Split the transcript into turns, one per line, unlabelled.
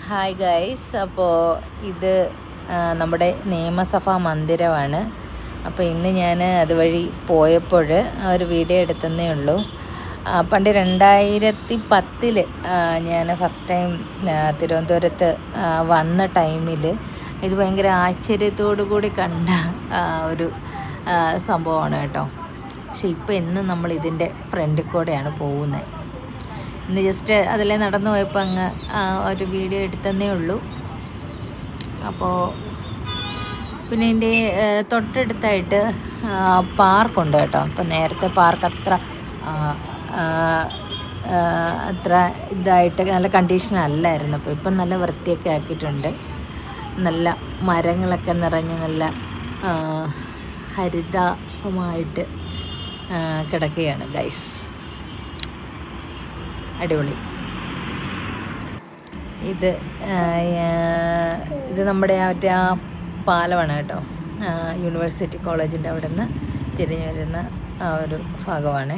Hi guys, അപ്പോൾ ഇത് നമ്മുടെ നിയമസഭാ മന്ദിരമാണ്. അപ്പോൾ ഇന്ന് ഞാൻ അതുവഴി പോയപ്പോൾ ഒരു വീഡിയോ എടുത്തതേ ഉള്ളൂ. പണ്ട് 2010 ഞാൻ ഫസ്റ്റ് ടൈം തിരുവനന്തപുരത്ത് വന്ന ടൈമിൽ ഇത് ഭയങ്കര ആശ്ചര്യത്തോടു കൂടി കണ്ട ഒരു സംഭവമാണ് കേട്ടോ. പക്ഷെ ഇപ്പോൾ ഇന്ന് നമ്മൾ ഇതിൻ്റെ ഫ്രണ്ടിൽ കൂടെയാണ് പോകുന്നത്. ഇന്ന് ജസ്റ്റ് അതിലെ നടന്നു പോയപ്പോൾ അങ്ങ് ഒരു വീഡിയോ എടുത്തതേ ഉള്ളൂ. അപ്പോൾ പിന്നെ ഇതിൻ്റെ തൊട്ടടുത്തായിട്ട് പാർക്കുണ്ട് കേട്ടോ. അപ്പോൾ നേരത്തെ പാർക്ക് അത്ര ഇതായിട്ട് നല്ല കണ്ടീഷൻ അല്ലായിരുന്നു. അപ്പോൾ ഇപ്പം നല്ല വൃത്തിയൊക്കെ ആക്കിയിട്ടുണ്ട്. നല്ല മരങ്ങളൊക്കെ നിറഞ്ഞ് നല്ല ഹരിതമായിട്ട് കിടക്കുകയാണ് ഗൈസ്. അടിപൊളി. ഇത് നമ്മുടെ മറ്റേ ആ പാലമാണ് കേട്ടോ. യൂണിവേഴ്സിറ്റി കോളേജിൻ്റെ അവിടെ നിന്ന് തിരിഞ്ഞു വരുന്ന ആ ഒരു ഭാഗമാണ്.